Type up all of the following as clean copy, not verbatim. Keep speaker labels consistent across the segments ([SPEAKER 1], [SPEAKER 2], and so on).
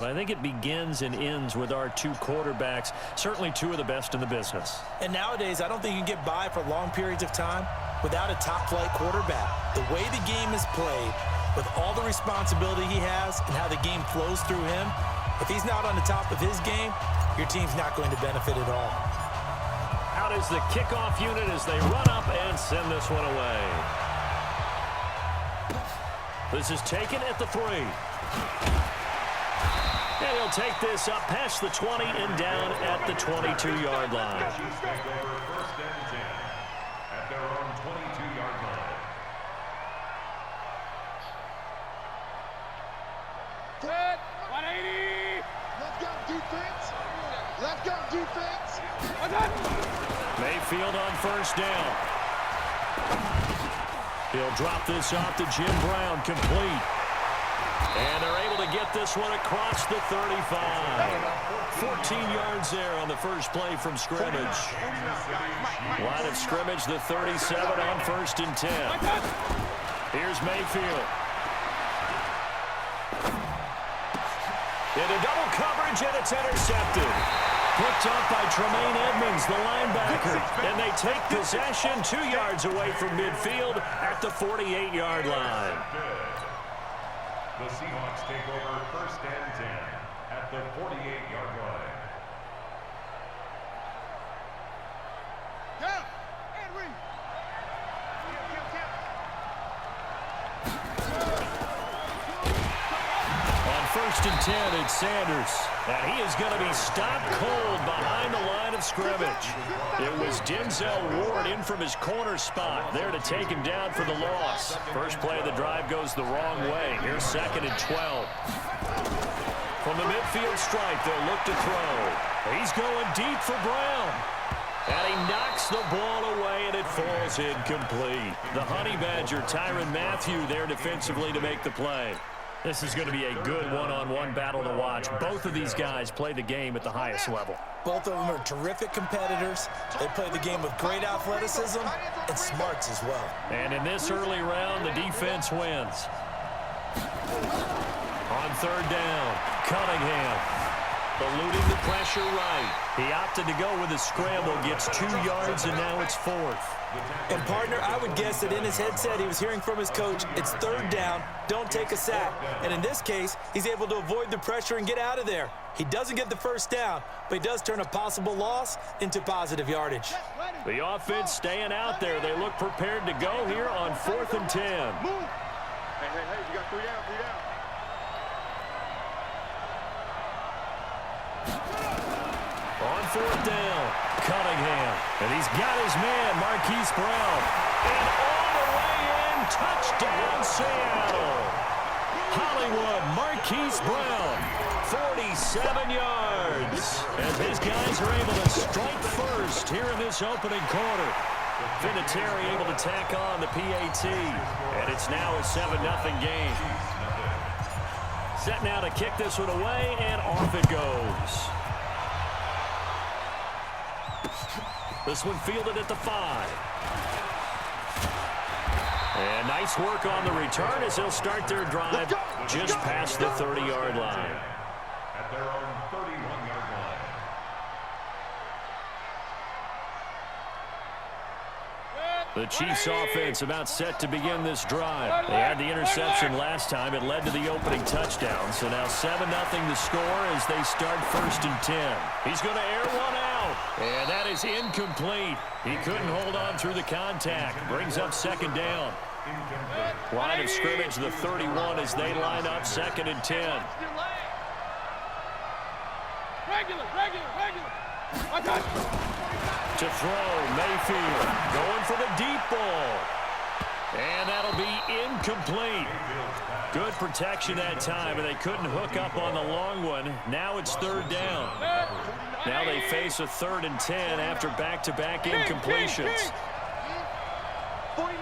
[SPEAKER 1] I think it begins and ends with our two quarterbacks, certainly two of the best in the business.
[SPEAKER 2] And nowadays, I don't think you can get by for long periods of time without a top-flight quarterback. The way the game is played, with all the responsibility he has and how the game flows through him, if he's not on the top of his game, your team's not going to benefit at all.
[SPEAKER 1] Out is the kickoff unit as they run up and send this one away. This is taken at the 3. And he'll take this up past the 20 and down at the 22-yard line.
[SPEAKER 3] Chiefs take over 1st and 10 at their own 22-yard line.
[SPEAKER 4] Set, 180. Left guard defense. Left guard defense.
[SPEAKER 1] Mayfield on 1st down. He'll drop this off to Jim Brown, complete. And they're able to get this one across the 35. 14 yards there on the first play from scrimmage. Line of scrimmage, the 37 on 1st and 10. Here's Mayfield. Into double coverage, and it's intercepted. Picked up by Tremaine Edmonds, the linebacker. And they take possession 2 yards away from midfield at the 48-yard line.
[SPEAKER 3] The Seahawks take over 1st and 10 at the 48-yard line.
[SPEAKER 4] Down. And read.
[SPEAKER 1] On 1st and 10, it's Sanders. And he is going to be stopped cold behind the line of scrimmage. It was Denzel Ward in from his corner spot there to take him down for the loss. First play of the drive goes the wrong way. Here's 2nd and 12. From the midfield stripe, they'll look to throw. He's going deep for Brown. And he knocks the ball away, and it falls incomplete. The Honey Badger, Tyrann Mathieu, there defensively to make the play. This is going to be a good one-on-one battle to watch. Both of these guys play the game at the highest level.
[SPEAKER 2] Both of them are terrific competitors. They play the game with great athleticism and smarts as well.
[SPEAKER 1] And in this early round, the defense wins. On 3rd down, Cunningham. Eluding the pressure right. He opted to go with a scramble, gets 2 yards, and now it's 4th.
[SPEAKER 2] And, partner, I would guess that in his headset he was hearing from his coach, it's 3rd down, don't take a sack. And in this case, he's able to avoid the pressure and get out of there. He doesn't get the 1st down, but he does turn a possible loss into positive yardage.
[SPEAKER 1] The offense staying out there. They look prepared to go here on 4th and 10.
[SPEAKER 4] Move. Hey, you got 3 down, 3 down.
[SPEAKER 1] On 4th down, Cunningham. And he's got his man, Marquise Brown. And all the way in, touchdown, Seattle. Hollywood, Marquise Brown, 47 yards. As his guys are able to strike first here in this opening quarter. Vinatieri able to tack on the PAT. And it's now a 7-0 game. Set now to kick this one away, and off it goes. This one fielded at the 5. And nice work on the return as they'll start their drive just past the 30-yard line.
[SPEAKER 3] At their own 31-yard line.
[SPEAKER 1] The Chiefs offense about set to begin this drive. They had the interception last time. It led to the opening touchdown. So now 7-0 the score as they start 1st and 10. He's going to air one out. And that is incomplete. He couldn't hold on through the contact. Brings up 2nd down. Line of scrimmage, the 31 as they line up 2nd and 10.
[SPEAKER 4] Regular.
[SPEAKER 1] To throw, Mayfield going for the deep ball. And that'll be incomplete. Good protection that time, and they couldn't hook up on the long one. Now it's 3rd down. Now they face a 3rd and 10 after back-to-back incompletions.
[SPEAKER 4] 49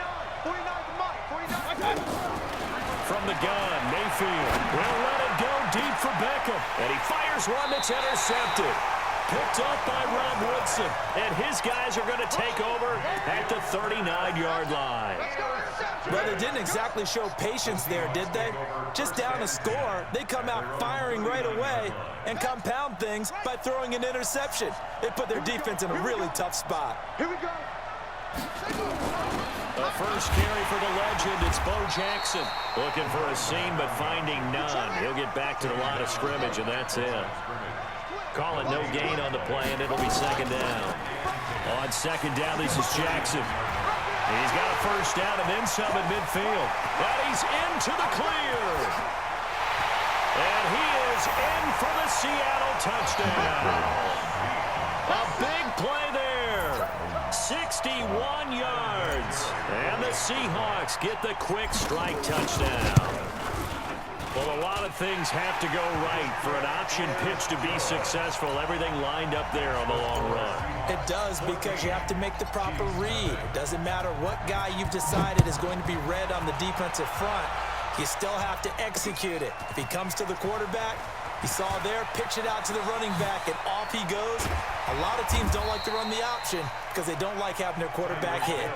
[SPEAKER 1] From the gun, Mayfield will let it go deep for Beckham. And he fires one that's intercepted. Picked up by Rob Woodson. And his guys are going to take over at the 39-yard line.
[SPEAKER 2] Well, they didn't exactly show patience there, did they? Just down a score, they come out firing right away and compound things by throwing an interception. They put their defense in a really tough spot.
[SPEAKER 4] Here we go.
[SPEAKER 1] The first carry for the legend, it's Bo Jackson. Looking for a seam, but finding none. He'll get back to the line of scrimmage, and that's it. Call it no gain on the play, and it'll be second down. On second down, this is Jackson. He's got a first down and then some at midfield. And he's into the clear. And he is in for the Seattle touchdown. A big play there. 61 yards. And the Seahawks get the quick strike touchdown. Well, a lot of things have to go right for an option pitch to be successful. Everything lined up there on the long run.
[SPEAKER 2] It does, because you have to make the proper read. It doesn't matter what guy you've decided is going to be read on the defensive front. You still have to execute it. If he comes to the quarterback, you saw there, pitch it out to the running back, and off he goes. A lot of teams don't like to run the option because they don't like having their quarterback hit.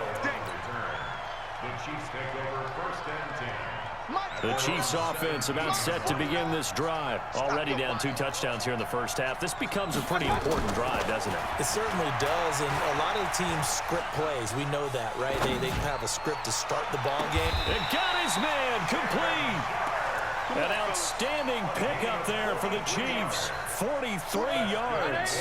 [SPEAKER 3] The Chiefs take over first and 10.
[SPEAKER 1] The Chiefs offense about set to begin this drive. Already down 2 touchdowns here in the first half. This becomes a pretty important drive, doesn't it?
[SPEAKER 2] It certainly does, and a lot of teams script plays. We know that, right? They have a script to start the ball game.
[SPEAKER 1] And got his man complete. An outstanding pickup there for the Chiefs. 43 yards.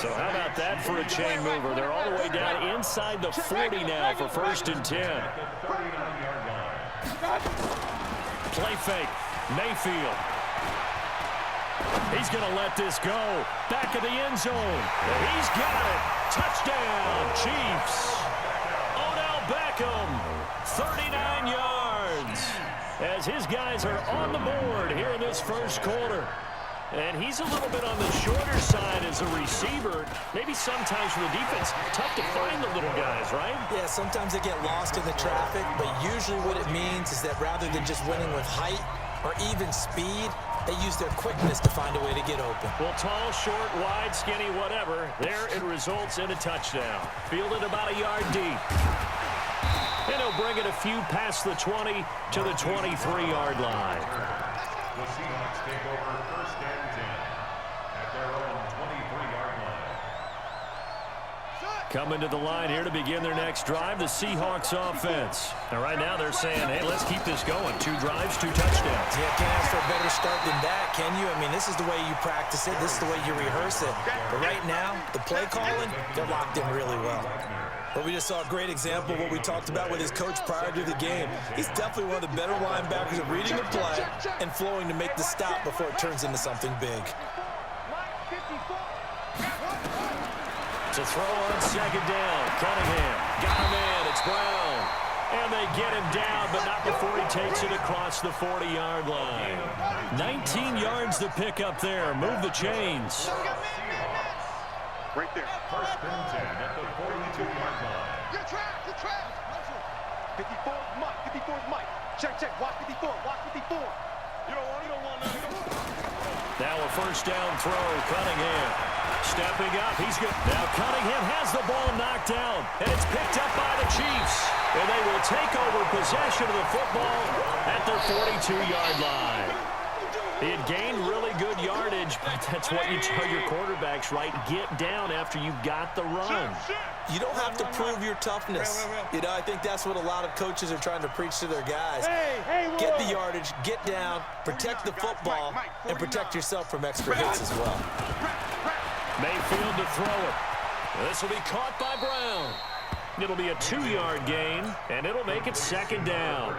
[SPEAKER 1] So how about that for a chain mover? They're all the way down inside the 40 now for first and 10. Play fake. Mayfield. He's going to let this go. Back of the end zone. He's got it. Touchdown, Chiefs. Odell Beckham, 39 yards. As his guys are on the board here in this first quarter. And he's a little bit on the shorter side as a receiver. Maybe sometimes for the defense, tough to find the little guys, right?
[SPEAKER 2] Yeah, sometimes they get lost in the traffic, but usually what it means is that rather than just winning with height or even speed, they use their quickness to find a way to get open.
[SPEAKER 1] Well, tall, short, wide, skinny, whatever, there it results in a touchdown. Fielded about a yard deep. And he'll bring it a few past the 20 to the 23-yard line.
[SPEAKER 3] The Seahawks take over first and 10 at their own 23-yard line.
[SPEAKER 1] Coming to the line here to begin their next drive, the Seahawks offense. And right now they're saying, hey, let's keep this going. 2 drives, 2 touchdowns.
[SPEAKER 2] Yeah, can't ask for a better start than that, can you? I mean, this is the way you practice it. This is the way you rehearse it. But right now, the play calling, they're locked in really well. But we just saw a great example of what we talked about with his coach prior to the game. He's definitely one of the better linebackers at reading the play and flowing to make the stop before it turns into something big.
[SPEAKER 1] To throw on second down, Cunningham got him in, it's Brown. And they get him down, but not before he takes it across the 40-yard line. 19 yards to pick up there, move the chains.
[SPEAKER 4] Right there.
[SPEAKER 3] First and 10 at the 42-yard line.
[SPEAKER 4] You're trapped. You're trapped. 54 is Mike. 54 is Mike. Check, check. Watch 54. Watch 54. You don't want that.
[SPEAKER 1] Now a first down throw, Cunningham. Stepping up, he's good. Now Cunningham has the ball knocked down, and it's picked up by the Chiefs. And they will take over possession of the football at their 42-yard line. He had gained really good yardage, but that's what you tell your quarterbacks, right? Get down after you've got the run.
[SPEAKER 2] You don't have to prove your toughness. You know, I think that's what a lot of coaches are trying to preach to their guys. Get the yardage, get down, protect the football, and protect yourself from extra hits as well.
[SPEAKER 1] Mayfield to throw it. This will be caught by Brown. It'll be a 2-yard gain, and it'll make it second down.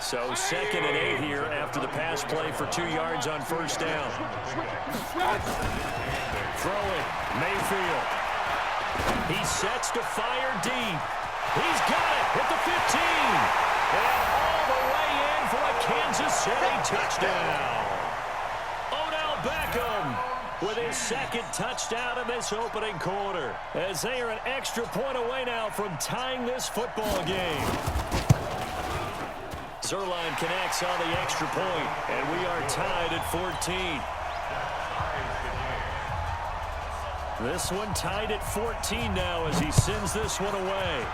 [SPEAKER 1] So second and 8 here after the pass play for 2 yards on first down. Throw it, Mayfield. He sets to fire deep. He's got it at the 15. And all the way in for a Kansas City touchdown. Odell Beckham with his second touchdown in this opening quarter, as they are an extra point away now from tying this football game. Zerline connects on the extra point, and we are tied at 14. This one tied at 14 now as he sends this one away.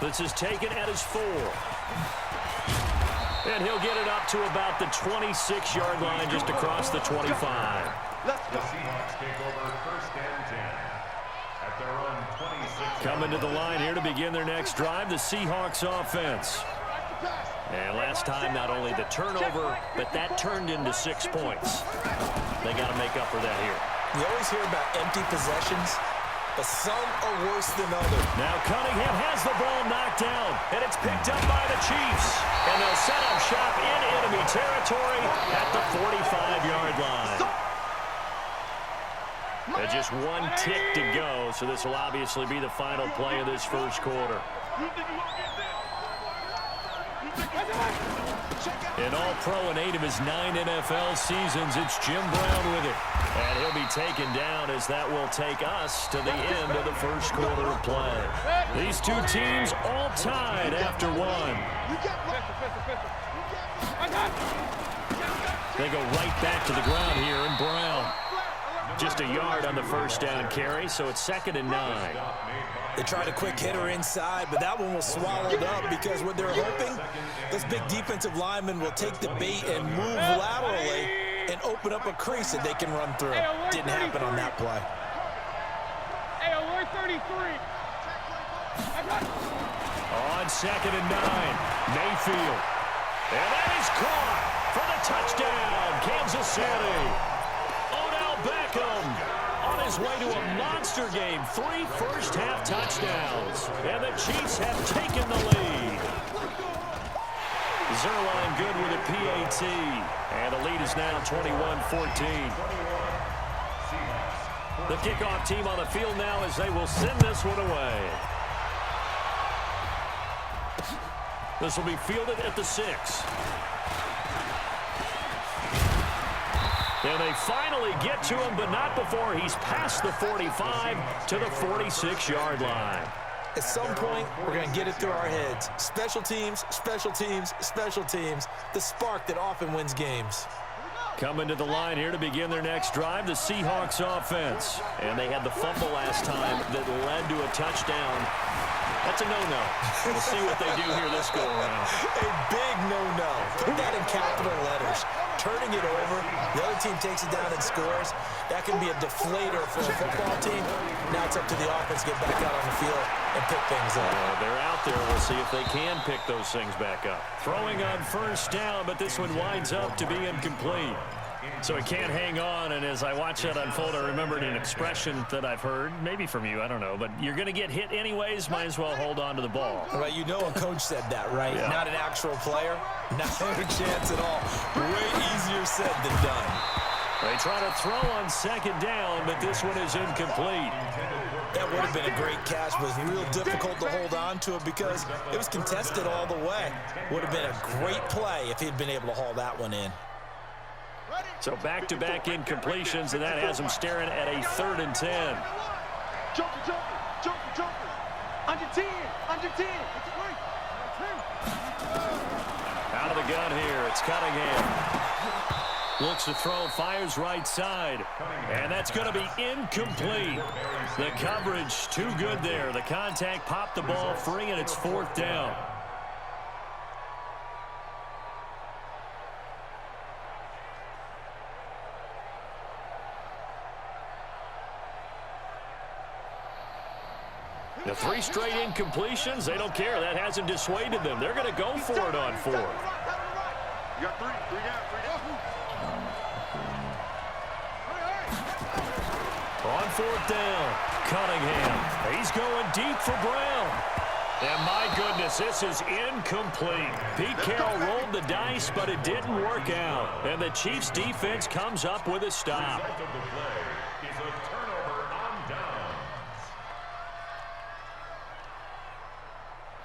[SPEAKER 1] This is taken at his 4. And he'll get it up to about the 26-yard line, just across the 25.
[SPEAKER 3] The Seahawks take over first and 10 at their own 26.
[SPEAKER 1] Coming to the line here to begin their next drive, the Seahawks offense. And last time, not only the turnover, but that turned into 6 points. They got to make up for that here.
[SPEAKER 2] You always hear about empty possessions, but some are worse than others.
[SPEAKER 1] Now Cunningham has the ball knocked down, and it's picked up by the Chiefs. And they'll set up shop in enemy territory at the 45-yard line. And just 1 tick to go, so this will obviously be the final play of this first quarter. An all-pro in 8 of his 9 NFL seasons, it's Jim Brown with it. And he'll be taken down as that will take us to the end of the first quarter of play. These two teams all tied after 1. They go right back to the ground here, and Brown just a yard on the first down carry, so it's 2nd and 9.
[SPEAKER 2] They tried a quick hitter inside, but that one was swallowed up because what they're hoping, this big defensive lineman will take the bait and move laterally and open up a crease that they can run through. Didn't happen on that play.
[SPEAKER 5] Hey, alert 33.
[SPEAKER 1] On 2nd and 9, Mayfield. And that is caught for the touchdown, Kansas City. Odell Beckham on his way to a monster game. 3 first-half touchdowns. And the Chiefs have taken the lead. Zerline good with a PAT. And the lead is now 21-14. The kickoff team on the field now as they will send this one away. This will be fielded at the 6. And they finally get to him, but not before he's past the 45 to the 46-yard line.
[SPEAKER 2] At some point, we're going to get it through our heads. Special teams, special teams, special teams. The spark that often wins games.
[SPEAKER 1] Coming to the line here to begin their next drive, the Seahawks offense. And they had the fumble last time that led to a touchdown. That's a no-no. We'll see what they do here this go-around.
[SPEAKER 2] A big no-no. Put that in capital letters. Turning it over, the other team takes it down and scores. That can be a deflator for a football team. Now it's up to the offense to get back out on the field and pick things up.
[SPEAKER 1] They're out there. We'll see if they can pick those things back up. Throwing on first down, but this one winds up to be incomplete. So he can't hang on, and as I watch that unfold, I remembered an expression that I've heard, maybe from you, I don't know, but you're going to get hit anyways, might as well hold on to the ball.
[SPEAKER 2] Right, you know a coach said that, right?
[SPEAKER 1] Yeah.
[SPEAKER 2] Not an actual player, not a chance at all. Way easier said than done.
[SPEAKER 1] They try to throw on 2nd down, but this one is incomplete.
[SPEAKER 2] That would have been a great catch, but it was real difficult to hold on to it because it was contested all the way. Would have been a great play if he'd been able to haul that one in.
[SPEAKER 1] So back-to-back incompletions, and that has him staring at a 3rd and 10.
[SPEAKER 4] Joker. Under 10.
[SPEAKER 1] Out of the gun here, it's Cunningham. Looks to throw, fires right side, and that's going to be incomplete. The coverage too good there. The contact popped the ball free, and it's 4th down. The 3 straight incompletions, they don't care. That hasn't dissuaded them. They're going to go for it on 4th.
[SPEAKER 4] You got 3 down.
[SPEAKER 1] On 4th down, Cunningham. He's going deep for Brown. And my goodness, this is incomplete. Pete Carroll rolled the dice, but it didn't work out. And the Chiefs defense comes up with a stop.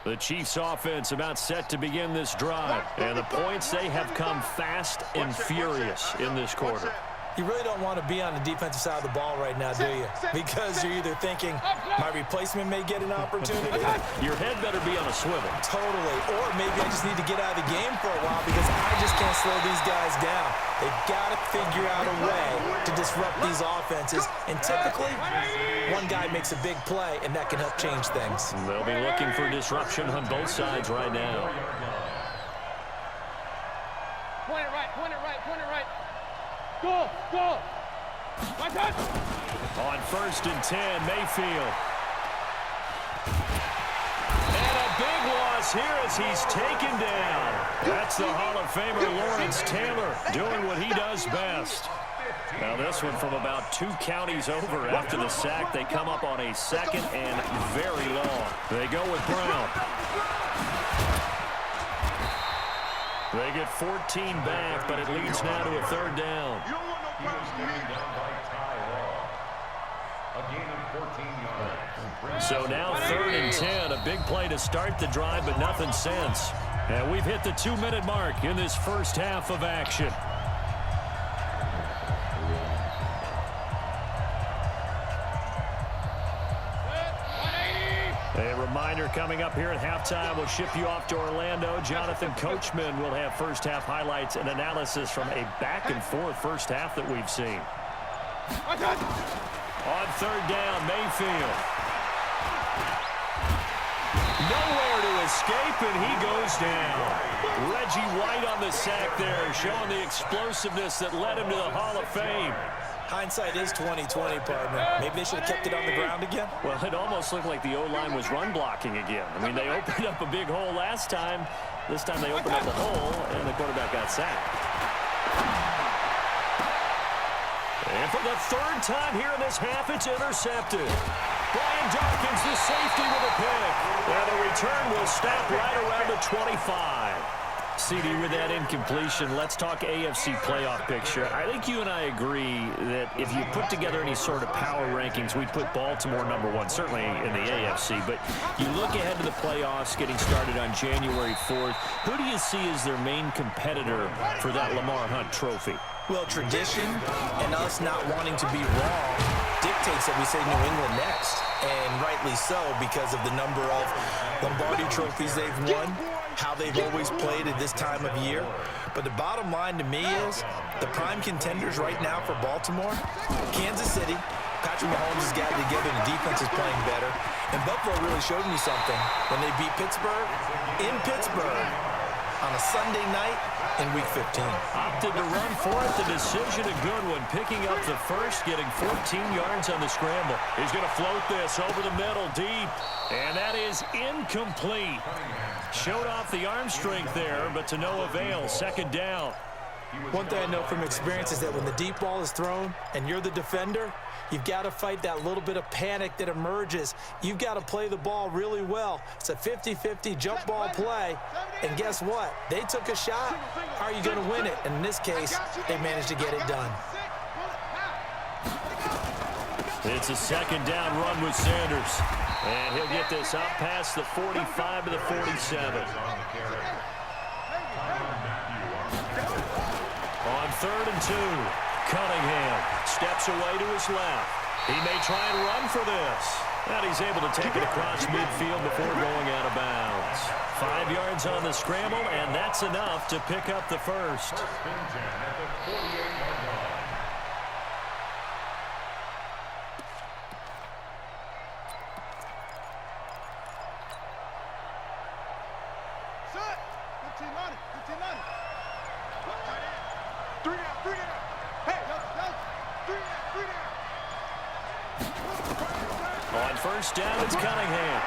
[SPEAKER 1] The Chiefs offense about set to begin this drive. And the points, they have come fast and furious in this quarter.
[SPEAKER 2] You really don't want to be on the defensive side of the ball right now, do you? Because you're either thinking, my replacement may get an opportunity.
[SPEAKER 1] Your head better be on a swivel.
[SPEAKER 2] Totally. Or maybe I just need to get out of the game for a while because I just can't slow these guys down. They've got to figure out a way to disrupt these offenses. And typically, one guy makes a big play, and that can help change things.
[SPEAKER 1] They'll be looking for disruption on both sides right now.
[SPEAKER 5] Point it right, point it right, point it right. Go, go. My touch.
[SPEAKER 1] On 1st and 10, Mayfield. And a big loss here as he's taken down. That's the Hall of Famer Lawrence Taylor doing what he does best. Now this one from about 2 counties over after the sack. They come up on a 2nd and very long. They go with Brown. They get 14 back, but it leads now to a 3rd down.
[SPEAKER 3] You don't want no problems from me. Down by Ty Law. A gain of 14 yards.
[SPEAKER 1] So now 3rd and 10, a big play to start the drive, but nothing since. And we've hit the 2-minute mark in this first half of action. A reminder coming up here at halftime, we'll ship you off to Orlando. Jonathan Coachman will have first half highlights and analysis from a back-and-forth first half that we've seen. On 3rd down, Mayfield. Nowhere to escape, and he goes down. Reggie White on the sack there, showing the explosiveness that led him to the Hall of Fame.
[SPEAKER 2] Hindsight is 20/20, partner. Maybe they should have kept it on the ground again.
[SPEAKER 1] Well, it almost looked like the O-line was run blocking again. I mean, they opened up a big hole last time. This time they opened up a hole, and the quarterback got sacked. And for the 3rd time here in this half, it's intercepted. Brian Dawkins, the safety, with a pick. And the return will stop right around the 25. CD, with that incompletion, let's talk AFC playoff picture. I think you and I agree that if you put together any sort of power rankings, we'd put Baltimore #1, certainly in the AFC. But you look ahead to the playoffs getting started on January 4th. Who do you see as their main competitor for that Lamar Hunt trophy?
[SPEAKER 2] Well, tradition and us not wanting to be wrong dictates that we say New England next. And rightly so, because of the number of Lombardi trophies they've won, how they've always played at this time of year. But the bottom line to me is the prime contenders right now for Baltimore, Kansas City. Patrick Mahomes has got it together. The defense is playing better. And Buffalo really showed me something when they beat Pittsburgh in Pittsburgh on a Sunday night in Week 15.
[SPEAKER 1] Opted to run for it. The decision, a good one. Picking up the first, getting 14 yards on the scramble. He's going to float this over the middle, deep. And that is incomplete. Showed off the arm strength there, but to no avail. 2nd down.
[SPEAKER 2] One thing I know from experience is that when the deep ball is thrown and you're the defender, you've got to fight that little bit of panic that emerges. You've got to play the ball really well. It's a 50-50 jump ball play. And guess what? They took a shot. How are you going to win it? And in this case, they managed to get it done.
[SPEAKER 1] It's a 2nd down run with Sanders. And he'll get this up past the 45 to the 47. On 3rd and 2, Cunningham steps away to his left. He may try and run for this. And he's able to take it across midfield before going out of bounds. 5 yards on the scramble, and that's enough to pick up the first. On 1st down, it's Cunningham.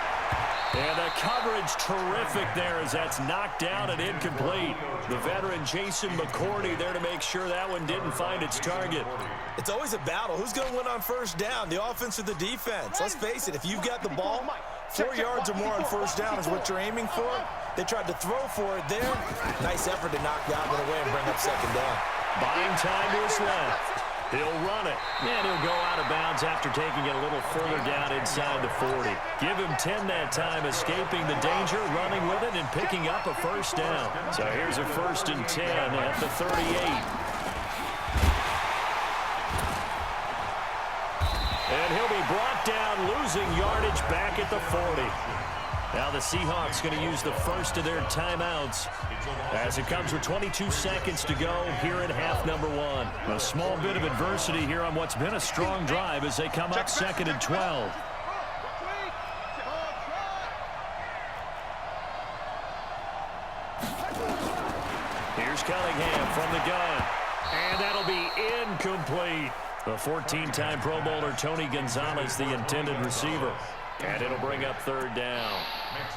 [SPEAKER 1] And the coverage terrific there as that's knocked down and incomplete. The veteran Jason McCourty there to make sure that one didn't find its target.
[SPEAKER 2] It's always a battle. Who's going to win on 1st down, the offense or the defense? Let's face it, if you've got the ball, 4 yards or more on 1st down is what you're aiming for. They tried to throw for it there. Nice effort to knock that one away and bring up 2nd down.
[SPEAKER 1] Buying time to his left. He'll run it, and he'll go out of bounds after taking it a little further down inside the 40. Give him 10 that time, escaping the danger, running with it, and picking up a 1st down. So here's a 1st and 10 at the 38. And he'll be brought down, losing yardage back at the 40. Now the Seahawks going to use the first of their timeouts as it comes with 22 seconds to go here in half number 1. A small bit of adversity here on what's been a strong drive as they come up 2nd and 12. Here's Cunningham from the gun. And that'll be incomplete. The 14-time Pro Bowler Tony Gonzalez, the intended receiver. And it'll bring up 3rd down.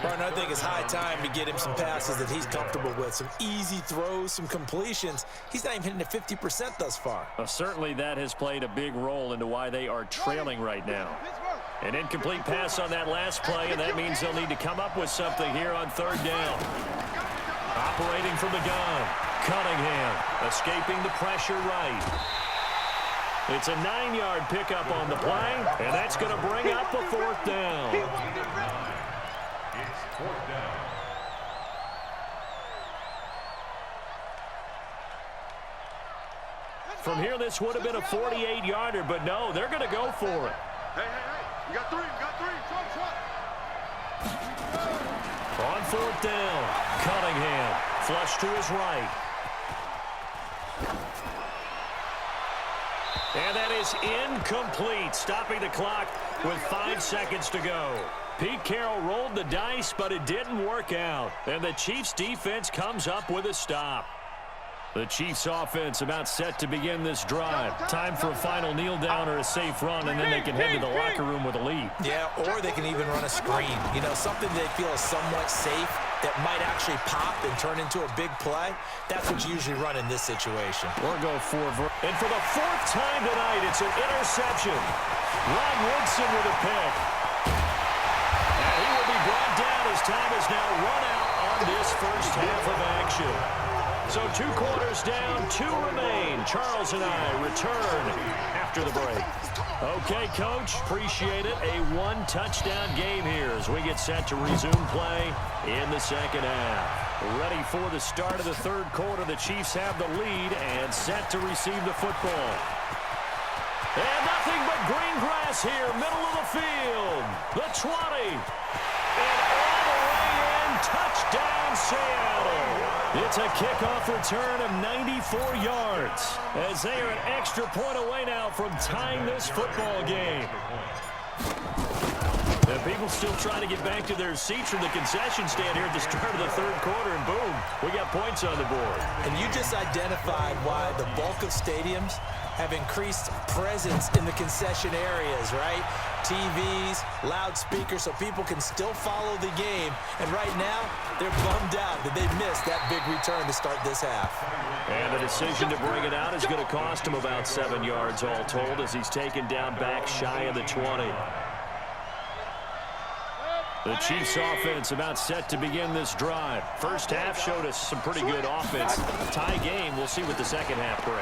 [SPEAKER 2] Martin, I think it's high time to get him some passes that he's comfortable with. Some easy throws, some completions. He's not even hitting the 50% thus far.
[SPEAKER 1] Certainly that has played a big role into why they are trailing right now. An incomplete pass on that last play, and that means they'll need to come up with something here on 3rd down. Operating from the gun, Cunningham escaping the pressure right. It's a 9-yard pickup on the play, and that's going to bring up a 4th down.
[SPEAKER 3] It's 4th down.
[SPEAKER 1] From here, this would have been a 48-yarder, but no, they're going to go for it.
[SPEAKER 4] Hey, you got 3,
[SPEAKER 1] On 4th down, Cunningham flush to his right. And that is incomplete, stopping the clock with 5 seconds to go. Pete Carroll rolled the dice, but it didn't work out. And the Chiefs' defense comes up with a stop. The Chiefs' offense about set to begin this drive. Time for a final kneel down or a safe run, and then they can head to the locker room with a lead.
[SPEAKER 2] Yeah, or they can even run a screen. You know, something they feel is somewhat safe that might actually pop and turn into a big play. That's what you usually run in this situation.
[SPEAKER 1] Or go for and for the 4th time tonight, it's an interception. Ron Woodson with a pick. And he will be brought down as time is now run out on this first half of action. So 2 quarters down, 2 remain. Charles and I return after the break. Okay, Coach, appreciate it. A 1-touchdown game here as we get set to resume play in the second half. Ready for the start of the 3rd quarter. The Chiefs have the lead and set to receive the football. And nothing but green grass here, middle of the field. The 20. And all the way in, touchdown Seattle. It's a kickoff return of 94 yards as they are an extra point away now from tying this football game. The people still trying to get back to their seats from the concession stand here at the start of the 3rd quarter, and boom, we got points on the board.
[SPEAKER 2] And you just identified why the bulk of stadiums have increased presence in the concession areas, right? TVs, loudspeakers, so people can still follow the game. And right now, they're bummed out that they missed that big return to start this half.
[SPEAKER 1] And the decision to bring it out is going to cost him about 7 yards all told as he's taken down back shy of the 20. The Chiefs' offense about set to begin this drive. First half showed us some pretty good offense. Tie game, we'll see what the second half brings.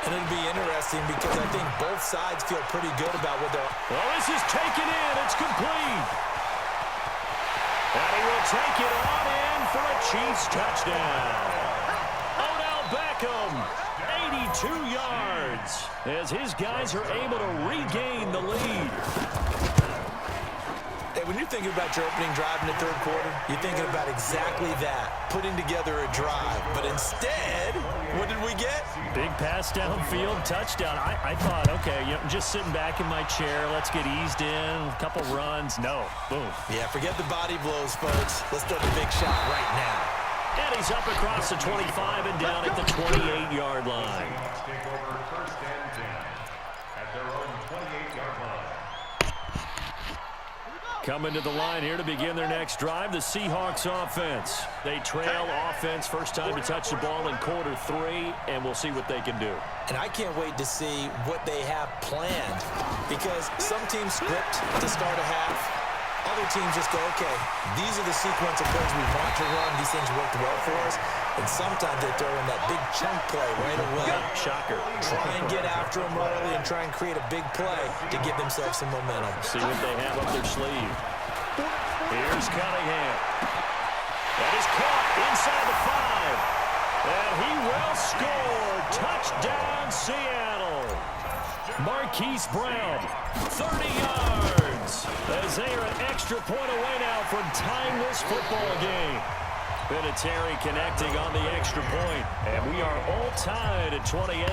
[SPEAKER 2] And it'll be interesting because I think both sides feel pretty good about what they're...
[SPEAKER 1] Well, this is taken in. It's complete. And he will take it on in for a Chiefs touchdown. Odell Beckham, 82 yards, as his guys are able to regain the lead.
[SPEAKER 2] When you're thinking about your opening drive in the 3rd quarter, you're thinking about exactly that, putting together a drive. But instead, what did we get?
[SPEAKER 1] Big pass downfield, touchdown. I thought, okay, I'm just sitting back in my chair. Let's get eased in, a couple runs. No, boom.
[SPEAKER 2] Yeah, forget the body blows, folks. Let's throw the big shot right now.
[SPEAKER 1] And he's up across the 25 and down at the 28-yard line.
[SPEAKER 3] Take over 1st and 10 at their own 28-yard line.
[SPEAKER 1] Coming to the line here to begin their next drive, the Seahawks offense. They trail offense, first time to touch the ball in quarter 3, and we'll see what they can do.
[SPEAKER 2] And I can't wait to see what they have planned because some teams script to start a half. Other teams just go, okay, these are the sequence of plays we want to run. These things worked well for us. And sometimes they throw in that big chunk play right away.
[SPEAKER 1] Shocker.
[SPEAKER 2] Try and get after them early and try and create a big play to give themselves some momentum.
[SPEAKER 1] See what they have up their sleeve. Here's Cunningham. That is caught inside the 5. And he will score. Touchdown, Seattle. Marquise Brown, 30 yards. As they are an extra point away now from tying this football game. Vinatieri connecting on the extra point, and we are all tied at 28.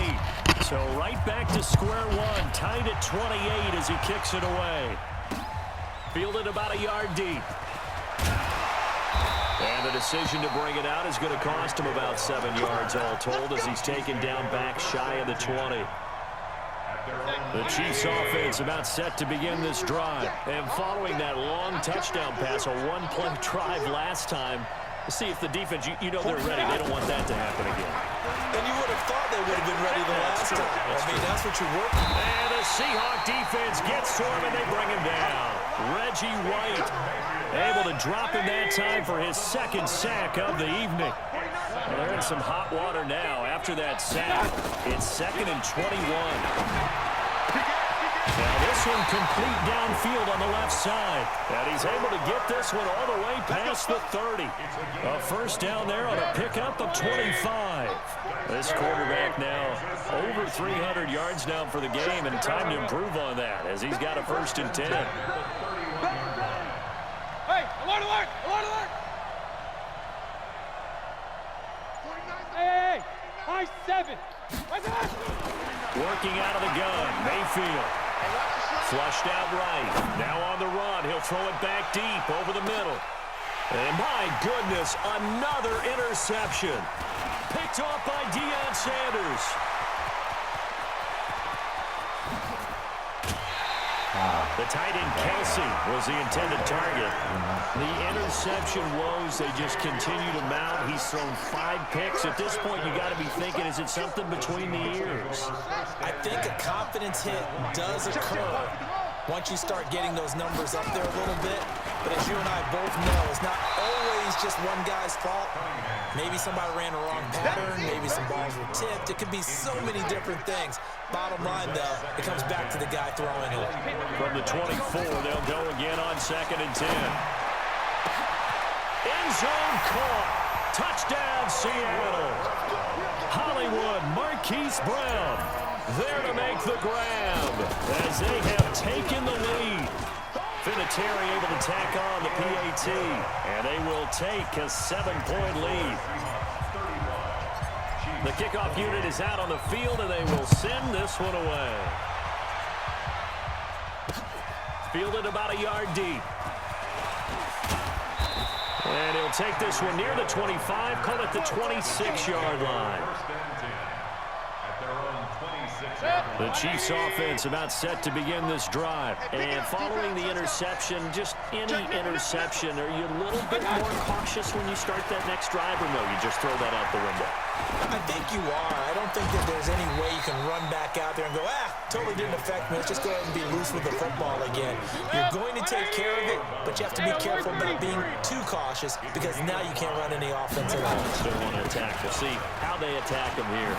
[SPEAKER 1] So right back to square one, tied at 28 as he kicks it away. Fielded about a yard deep. And the decision to bring it out is going to cost him about 7 yards all told as he's taken down back shy of the 20. The Chiefs offense about set to begin this drive. And following that long touchdown pass, a one-play drive last time, see if the defense, you know they're ready. They don't want that to happen again.
[SPEAKER 2] And you would have thought they would have been ready the last time. I mean, that's what you're working on.
[SPEAKER 1] And the Seahawk defense gets to him, and they bring him down. Reggie White able to drop him that time for his second sack of the evening. And they're in some hot water now after that sack. It's 2nd and 21. Now this one complete downfield on the left side. And he's able to get this one all the way past the 30. A first down there on a pickup of 25. This quarterback now over 300 yards now for the game, and time to improve on that as he's got a 1st and 10.
[SPEAKER 5] Hey, alert, alert, alert, alert! Hey, high 7.
[SPEAKER 1] Working out of the gun, Mayfield. Flushed out right. Now on the run. He'll throw it back deep over the middle. And my goodness, another interception. Picked off by Deion Sanders. The tight end, Kelsey, was the intended target. The interception woes, they just continue to mount. He's thrown 5 picks. At this point, you got to be thinking, is it something between the ears?
[SPEAKER 2] I think a confidence hit does occur once you start getting those numbers up there a little bit. But as you and I both know, it's not always just one guy's fault. Maybe somebody ran a wrong pattern. Maybe some balls were tipped. It could be so many different things. Bottom line, though, it comes back to the guy throwing it.
[SPEAKER 1] From the 24, they'll go again on 2nd and 10. End zone caught. Touchdown, Seattle. Hollywood, Marquise Brown there to make the grab as they have taken the lead. Vinatieri able to tack on the PAT, and they will take a 7-point lead. The kickoff unit is out on the field, and they will send this one away. Fielded about a yard deep. And he'll take this one near the 25, call it the 26-yard line. The Chiefs offense about set to begin this drive. And following the interception, just any interception, are you a little bit more cautious when you start that next drive, or no, you just throw that out the window?
[SPEAKER 2] I think you are. I don't think that there's any way you can run back out there and go, totally didn't affect me. Let's just go ahead and be loose with the football again. You're going to take care of it, but you have to be careful about being too cautious because now you can't run any offense at all.
[SPEAKER 1] Still want to attack. We'll see how they attack him here.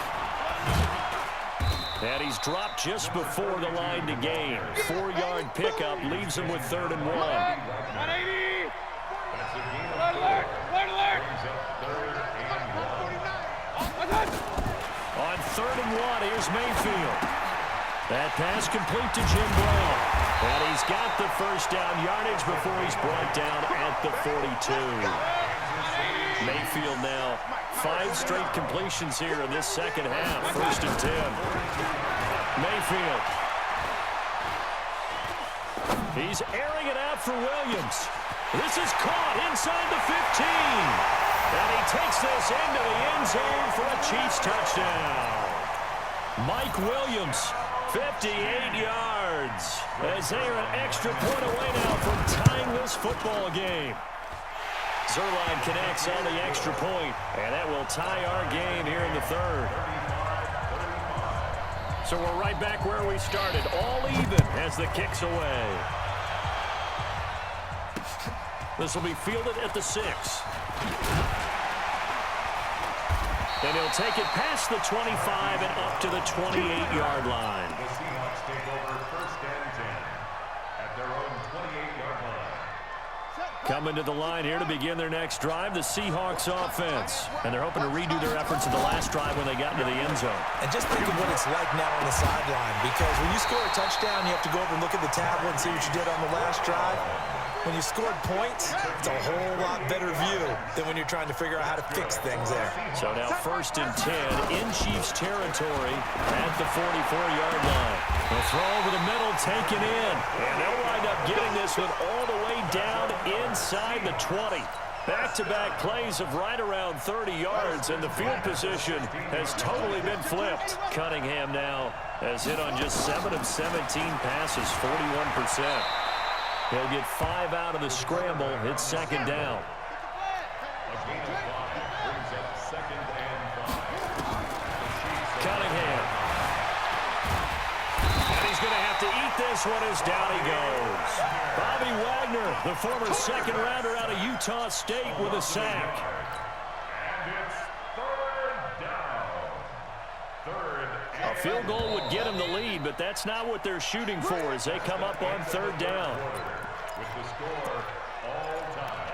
[SPEAKER 1] And he's dropped just before the line to gain. 4-yard pickup leaves him with 3rd and 1.
[SPEAKER 5] 180! Alert, alert! Alert, alert!
[SPEAKER 1] On 3rd and 1, here's Mayfield. That pass complete to Jim Brown. And he's got the first down yardage before he's brought down at the 42. Mayfield now 5 straight completions here in this second half. 1st and 10. Mayfield. He's airing it out for Williams. This is caught inside the 15. And he takes this into the end zone for a Chiefs touchdown. Mike Williams, 58 yards. As they are an extra point away now from tying this football game. Zerline connects on the extra point, and that will tie our game here in the 3rd. So we're right back where we started, all even as the kick's away. This will be fielded at the 6. And he'll take it past the 25 and up to the 28-yard line.
[SPEAKER 3] The Seahawks take over 1st and 10 at their own 28-yard line.
[SPEAKER 1] Coming to the line here to begin their next drive, the Seahawks offense. And they're hoping to redo their efforts in the last drive when they got into the end zone.
[SPEAKER 2] And just think of what it's like now on the sideline, because when you score a touchdown, you have to go over and look at the tablet and see what you did on the last drive. When you scored points, it's a whole lot better view than when you're trying to figure out how to fix things there.
[SPEAKER 1] So now 1st and 10 in Chiefs territory at the 44-yard line. The throw over the middle, taken in. And they'll wind up getting this one all the way down inside the 20. Back-to-back plays of right around 30 yards, and the field position has totally been flipped. Cunningham now has hit on just 7 of 17 passes, 41%. He'll get 5 out of the scramble. It's 2nd down. Cunningham. And he's going to have to eat this one as down he goes. Bobby Wagner, the former 2nd rounder out of Utah State, with a sack.
[SPEAKER 3] And it's 3rd down. 3rd
[SPEAKER 1] A field goal would get him the lead, but that's not what they're shooting for as they come up on 3rd down.
[SPEAKER 3] with the score all time.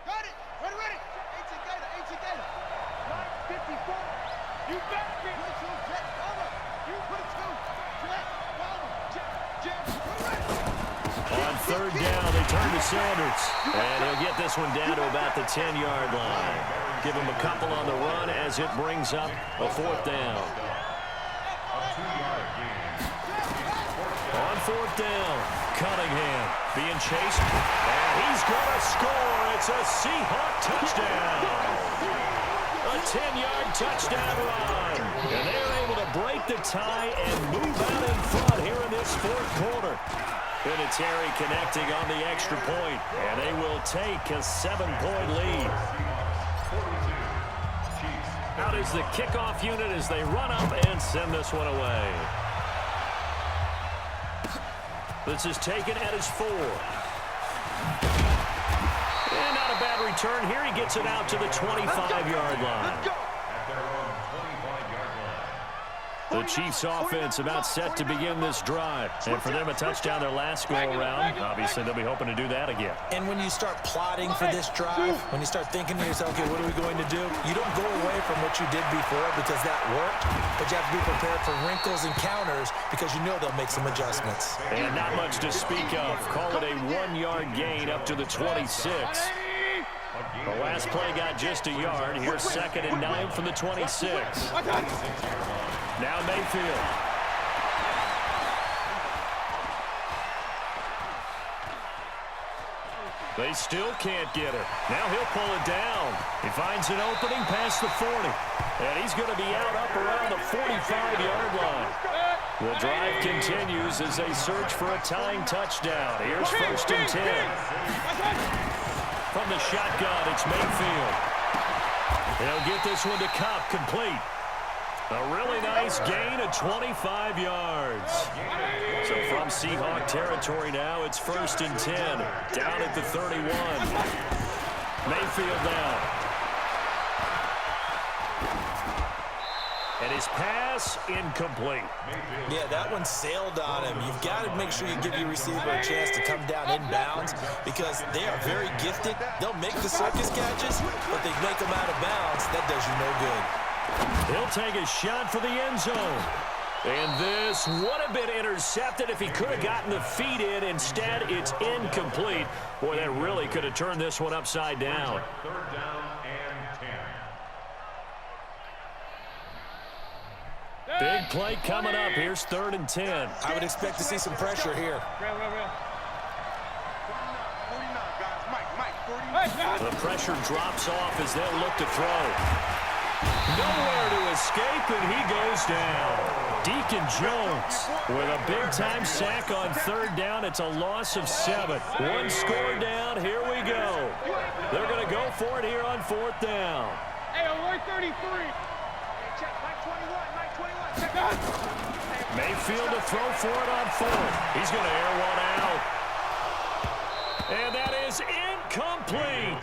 [SPEAKER 4] Got it. Ready, ready. 18 Gator, 18 Gator. 954. You got me. Put it to Jet, over. You put it to Jet, over. Jet,
[SPEAKER 1] On 3rd down, they turn to Sanders. And he'll get this one down to about the 10-yard line. Give him a couple on the run as it brings up a 4th down. On 4th down, Cunningham being chased. And he's going to score. It's a Seahawk touchdown. A 10-yard touchdown run. And they're able to break the tie and move out in front here in this 4th quarter. Vinatieri connecting on the extra point, and they will take a 7-point lead. Out is the kickoff unit as they run up and send this one away. This is taken at his 4. And not a bad return here. He gets it out to the 25-yard line. The Chiefs offense about set to begin this drive. And for them, a touchdown their last go-around. Obviously, they'll be hoping to do that again.
[SPEAKER 2] And when you start plotting for this drive, when you start thinking to yourself, okay, what are we going to do? You don't go away from what you did before because that worked, but you have to be prepared for wrinkles and counters because you know they'll make some adjustments.
[SPEAKER 1] And not much to speak of. Call it a 1-yard gain up to the 26. The last play got just a yard. Here's 2nd and 9 from the 26. Now Mayfield. They still can't get it. Now he'll pull it down. He finds an opening past the 40. And he's going to be out up around the 45-yard line. The drive continues as they search for a tying touchdown. Here's 1st and 10. From the shotgun, it's Mayfield. They'll get this one to Cup, complete. A really nice gain of 25 yards. So from Seahawk territory now, it's 1st and 10. Down at the 31. Mayfield down. And his pass incomplete.
[SPEAKER 2] Yeah, that one sailed on him. You've got to make sure you give your receiver a chance to come down inbounds because they are very gifted. They'll make the circus catches, but they make them out of bounds. That does you no good.
[SPEAKER 1] He'll take a shot for the end zone. And this would have been intercepted if he could have gotten the feet in. Instead, it's incomplete. Boy, that really could have turned this one upside down.
[SPEAKER 3] 3rd down and 10.
[SPEAKER 1] Big play coming up. Here's 3rd and 10.
[SPEAKER 2] I would expect to see some pressure here.
[SPEAKER 4] 49, guys. Mike, 49.
[SPEAKER 1] The pressure drops off as they'll look to throw. Nowhere to escape, and he goes down. Deacon Jones with a big-time sack on 3rd down. It's a loss of 7. One score down. Here we go. They're going to go for it here on 4th down.
[SPEAKER 5] Hey, alert 33.
[SPEAKER 4] Check, Mike 21, Mike 21. Check out.
[SPEAKER 1] Mayfield to throw for it on 4th. He's going to air one out. And that is incomplete.